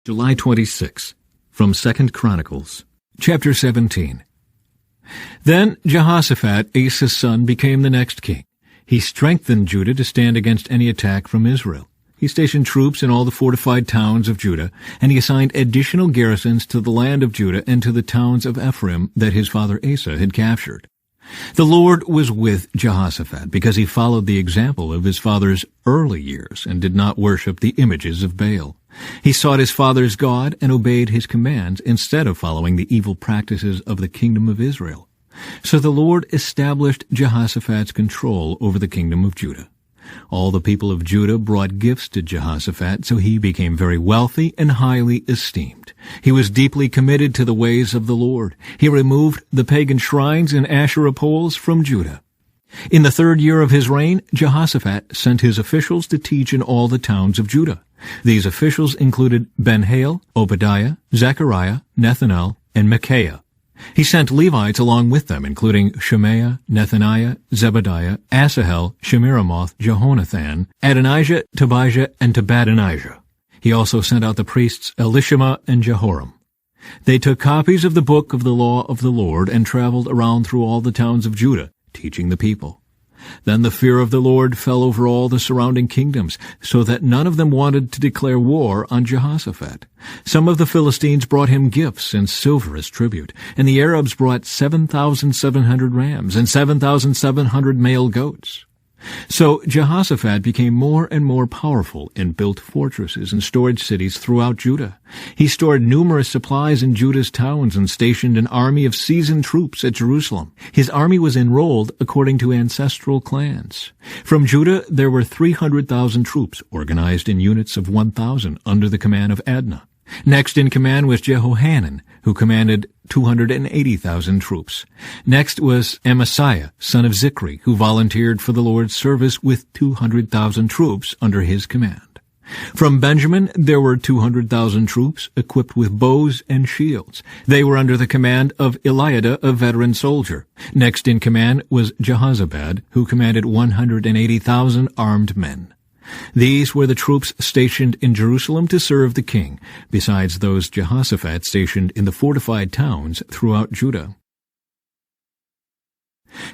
July 26, from 2 Chronicles, chapter 17. Then Jehoshaphat, Asa's son, became the next king. He strengthened Judah to stand against any attack from Israel. He stationed troops in all the fortified towns of Judah, and he assigned additional garrisons to the land of Judah and to the towns of Ephraim that his father Asa had captured. The Lord was with Jehoshaphat because he followed the example of his father's early years and did not worship the images of Baal. He sought his father's God and obeyed his commands instead of following the evil practices of the kingdom of Israel. So the Lord established Jehoshaphat's control over the kingdom of Judah. All the people of Judah brought gifts to Jehoshaphat, so he became very wealthy and highly esteemed. He was deeply committed to the ways of the Lord. He removed the pagan shrines and Asherah poles from Judah. In the 3rd year of his reign, Jehoshaphat sent his officials to teach in all the towns of Judah. These officials included Ben-Hail, Obadiah, Zechariah, Nethanel, and Micaiah. He sent Levites along with them, including Shemaiah, Nethaniah, Zebadiah, Asahel, Shemiramoth, Jehonathan, Adonijah, Tobijah, and Tobadonijah. He also sent out the priests Elishama and Jehoram. They took copies of the book of the law of the Lord and traveled around through all the towns of Judah, teaching the people. Then the fear of the Lord fell over all the surrounding kingdoms, so that none of them wanted to declare war on Jehoshaphat. Some of the Philistines brought him gifts and silver as tribute, and the Arabs brought 7,700 rams and 7,700 male goats. So Jehoshaphat became more and more powerful and built fortresses and storage cities throughout Judah. He stored numerous supplies in Judah's towns and stationed an army of seasoned troops at Jerusalem. His army was enrolled according to ancestral clans. From Judah there were 300,000 troops organized in units of 1,000 under the command of Adnah. Next in command was Jehohanan, who commanded 280,000 troops. Next was Amasiah, son of Zichri, who volunteered for the Lord's service with 200,000 troops under his command. From Benjamin there were 200,000 troops equipped with bows and shields. They were under the command of Eliada, a veteran soldier. Next in command was Jehozabad, who commanded 180,000 armed men. These were the troops stationed in Jerusalem to serve the king, besides those Jehoshaphat stationed in the fortified towns throughout Judah.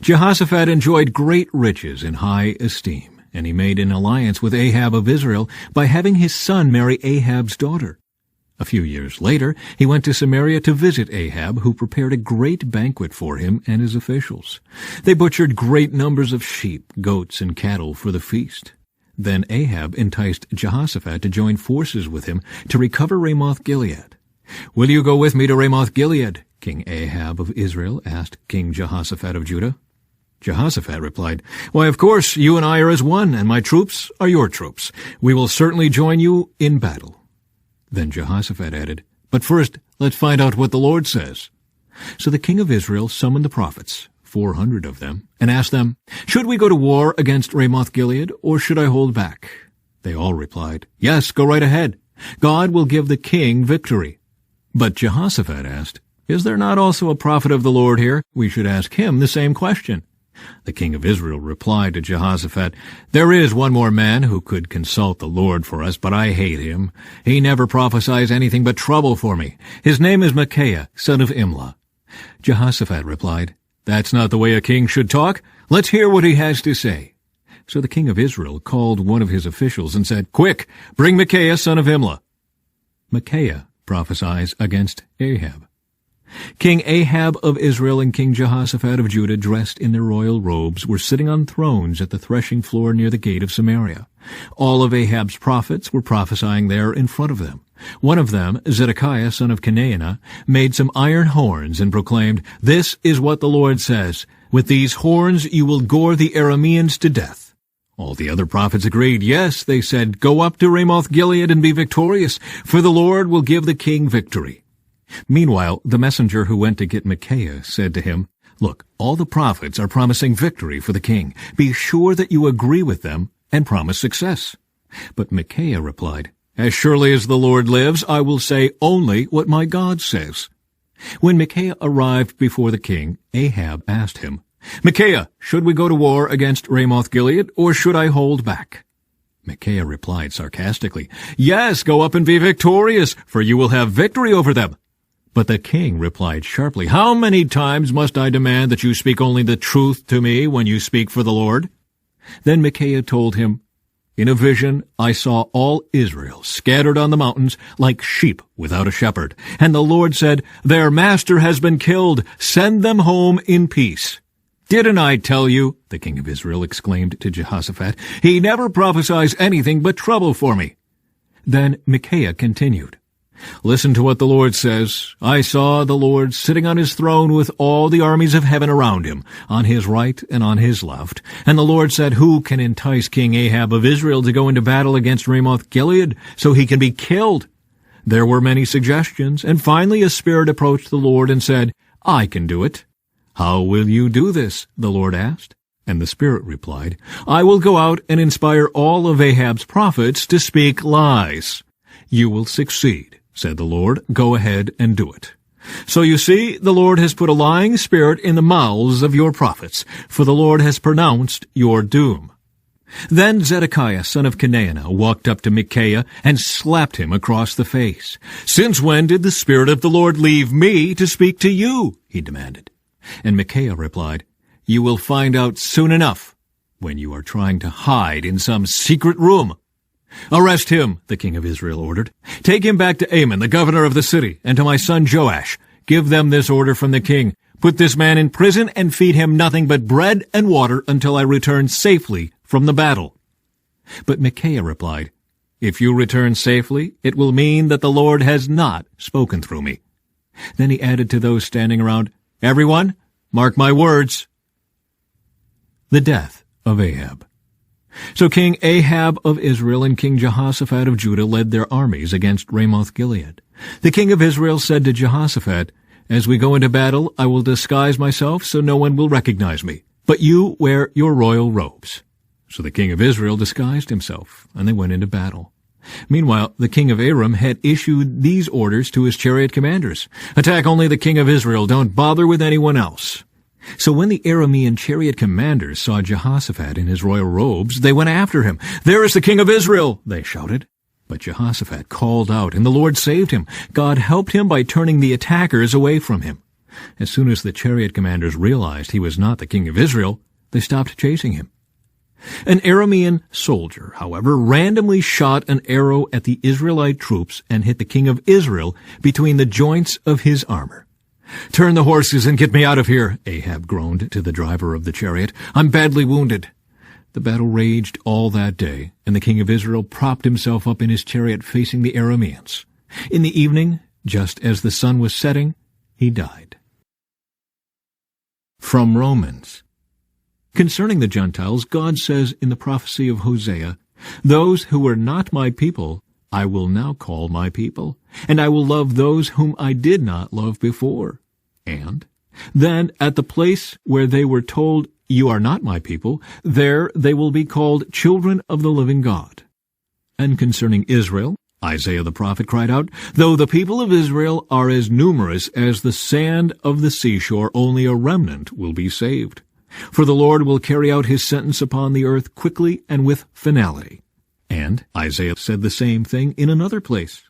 Jehoshaphat enjoyed great riches and high esteem, and he made an alliance with Ahab of Israel by having his son marry Ahab's daughter. A few years later, he went to Samaria to visit Ahab, who prepared a great banquet for him and his officials. They butchered great numbers of sheep, goats, and cattle for the feast. Then Ahab enticed Jehoshaphat to join forces with him to recover Ramoth-Gilead. "Will you go with me to Ramoth-Gilead?" King Ahab of Israel asked King Jehoshaphat of Judah. Jehoshaphat replied, "Why, of course, you and I are as one, and my troops are your troops. We will certainly join you in battle." Then Jehoshaphat added, "But first, let's find out what the Lord says." So the king of Israel summoned the prophets, 400 of them, and asked them, "Should we go to war against Ramoth-Gilead, or should I hold back?" They all replied, "Yes, go right ahead. God will give the king victory." But Jehoshaphat asked, "Is there not also a prophet of the Lord here? We should ask him the same question." The king of Israel replied to Jehoshaphat, "There is one more man who could consult the Lord for us, but I hate him. He never prophesies anything but trouble for me. His name is Micaiah, son of Imlah." Jehoshaphat replied, "That's not the way a king should talk. Let's hear what he has to say." So the king of Israel called one of his officials and said, "Quick, bring Micaiah, son of Imlah." Micaiah prophesies against Ahab. King Ahab of Israel and King Jehoshaphat of Judah, dressed in their royal robes, were sitting on thrones at the threshing floor near the gate of Samaria. All of Ahab's prophets were prophesying there in front of them. One of them, Zedekiah, son of Kenaanah, made some iron horns and proclaimed, "This is what the Lord says, with these horns you will gore the Arameans to death." All the other prophets agreed. "Yes," they said, "go up to Ramoth-Gilead and be victorious, for the Lord will give the king victory." Meanwhile, the messenger who went to get Micaiah said to him, "Look, all the prophets are promising victory for the king. Be sure that you agree with them and promise success." But Micaiah replied, "As surely as the Lord lives, I will say only what my God says." When Micaiah arrived before the king, Ahab asked him, "Micaiah, should we go to war against Ramoth-Gilead, or should I hold back?" Micaiah replied sarcastically, "Yes, go up and be victorious, for you will have victory over them." But the king replied sharply, "How many times must I demand that you speak only the truth to me when you speak for the Lord?" Then Micaiah told him, "In a vision I saw all Israel scattered on the mountains like sheep without a shepherd. And the Lord said, 'Their master has been killed. Send them home in peace.' Didn't I tell you?" the king of Israel exclaimed to Jehoshaphat. "He never prophesies anything but trouble for me." Then Micaiah continued, "Listen to what the Lord says. I saw the Lord sitting on his throne with all the armies of heaven around him, on his right and on his left. And the Lord said, 'Who can entice King Ahab of Israel to go into battle against Ramoth-Gilead so he can be killed?' There were many suggestions, and finally a spirit approached the Lord and said, 'I can do it.' 'How will you do this?' the Lord asked. And the Spirit replied, 'I will go out and inspire all of Ahab's prophets to speak lies.' 'You will succeed,' said the Lord. 'Go ahead and do it.' So you see, the Lord has put a lying spirit in the mouths of your prophets, for the Lord has pronounced your doom." Then Zedekiah, son of Chenaanah, walked up to Micaiah and slapped him across the face. "Since when did the Spirit of the Lord leave me to speak to you?" he demanded. And Micaiah replied, "You will find out soon enough when you are trying to hide in some secret room." "Arrest him," the king of Israel ordered. "Take him back to Amon, the governor of the city, and to my son Joash. Give them this order from the king. Put this man in prison and feed him nothing but bread and water until I return safely from the battle." But Micaiah replied, "If you return safely, it will mean that the Lord has not spoken through me." Then he added to those standing around, "Everyone, mark my words." The death of Ahab. So King Ahab of Israel and King Jehoshaphat of Judah led their armies against Ramoth-Gilead. The king of Israel said to Jehoshaphat, "As we go into battle, I will disguise myself so no one will recognize me. But you wear your royal robes." So the king of Israel disguised himself, and they went into battle. Meanwhile, the king of Aram had issued these orders to his chariot commanders: "Attack only the king of Israel. Don't bother with anyone else." So when the Aramean chariot commanders saw Jehoshaphat in his royal robes, they went after him. "There is the king of Israel!" they shouted. But Jehoshaphat called out, and the Lord saved him. God helped him by turning the attackers away from him. As soon as the chariot commanders realized he was not the king of Israel, they stopped chasing him. An Aramean soldier, however, randomly shot an arrow at the Israelite troops and hit the king of Israel between the joints of his armor. "Turn the horses and get me out of here," Ahab groaned to the driver of the chariot. "I'm badly wounded." The battle raged all that day, and the king of Israel propped himself up in his chariot facing the Arameans. In the evening, just as the sun was setting, he died. From Romans. Concerning the Gentiles, God says in the prophecy of Hosea, "Those who were not my people, I will now call my people, and I will love those whom I did not love before." And then at the place where they were told, "You are not my people," there they will be called children of the living God. And concerning Israel, Isaiah the prophet cried out, "Though the people of Israel are as numerous as the sand of the seashore, only a remnant will be saved. For the Lord will carry out his sentence upon the earth quickly and with finality." And Isaiah said the same thing in another place.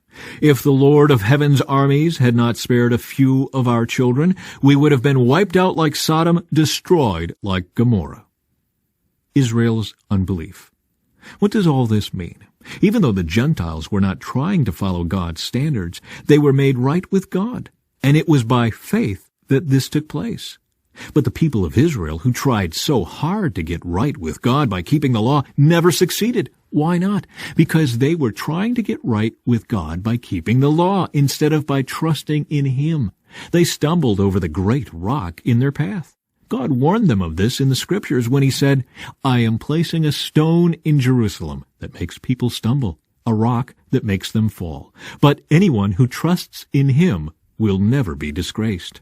"If the Lord of heaven's armies had not spared a few of our children, we would have been wiped out like Sodom, destroyed like Gomorrah." Israel's unbelief. What does all this mean? Even though the Gentiles were not trying to follow God's standards, they were made right with God, and it was by faith that this took place. But the people of Israel, who tried so hard to get right with God by keeping the law, never succeeded. Why not? Because they were trying to get right with God by keeping the law instead of by trusting in Him. They stumbled over the great rock in their path. God warned them of this in the Scriptures when He said, "I am placing a stone in Jerusalem that makes people stumble, a rock that makes them fall. But anyone who trusts in Him will never be disgraced."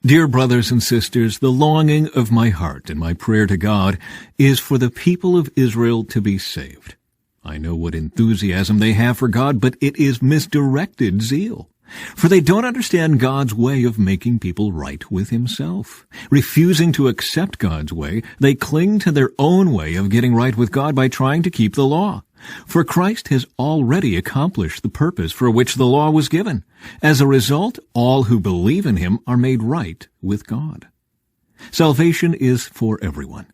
Dear brothers and sisters, the longing of my heart and my prayer to God is for the people of Israel to be saved. I know what enthusiasm they have for God, but it is misdirected zeal. For they don't understand God's way of making people right with himself. Refusing to accept God's way, they cling to their own way of getting right with God by trying to keep the law. For Christ has already accomplished the purpose for which the law was given. As a result, all who believe in him are made right with God. Salvation is for everyone.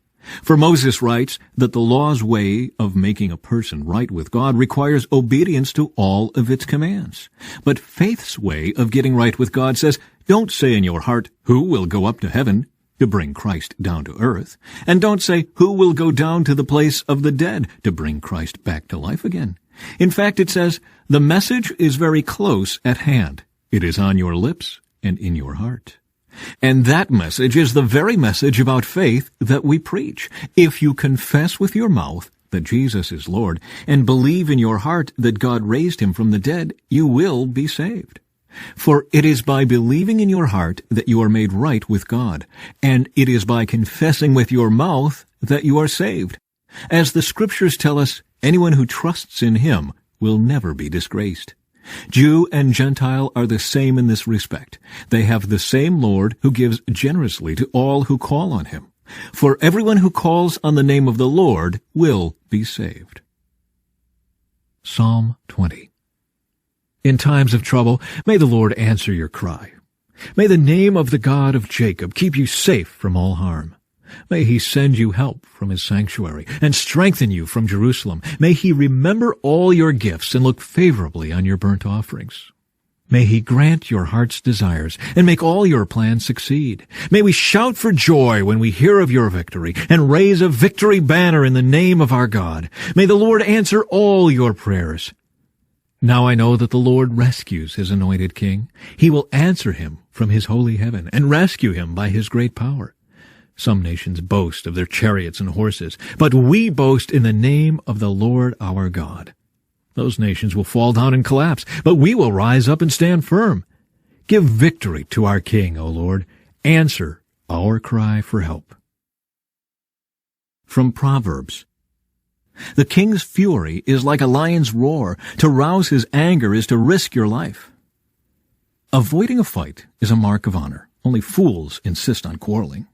For Moses writes that the law's way of making a person right with God requires obedience to all of its commands. But faith's way of getting right with God says, don't say in your heart, who will go up to heaven to bring Christ down to earth? And don't say, who will go down to the place of the dead to bring Christ back to life again? In fact, it says, the message is very close at hand. It is on your lips and in your heart. And that message is the very message about faith that we preach. If you confess with your mouth that Jesus is Lord and believe in your heart that God raised him from the dead, you will be saved. For it is by believing in your heart that you are made right with God, and it is by confessing with your mouth that you are saved. As the Scriptures tell us, anyone who trusts in him will never be disgraced. Jew and Gentile are the same in this respect. They have the same Lord who gives generously to all who call on him. For everyone who calls on the name of the Lord will be saved. Psalm 20. In times of trouble, may the Lord answer your cry. May the name of the God of Jacob keep you safe from all harm. May he send you help from his sanctuary and strengthen you from Jerusalem. May he remember all your gifts and look favorably on your burnt offerings. May he grant your heart's desires and make all your plans succeed. May we shout for joy when we hear of your victory and raise a victory banner in the name of our God. May the Lord answer all your prayers. Now I know that the Lord rescues his anointed king. He will answer him from his holy heaven and rescue him by his great power. Some nations boast of their chariots and horses, but we boast in the name of the Lord our God. Those nations will fall down and collapse, but we will rise up and stand firm. Give victory to our King, O Lord. Answer our cry for help. From Proverbs. The king's fury is like a lion's roar. To rouse his anger is to risk your life. Avoiding a fight is a mark of honor. Only fools insist on quarreling.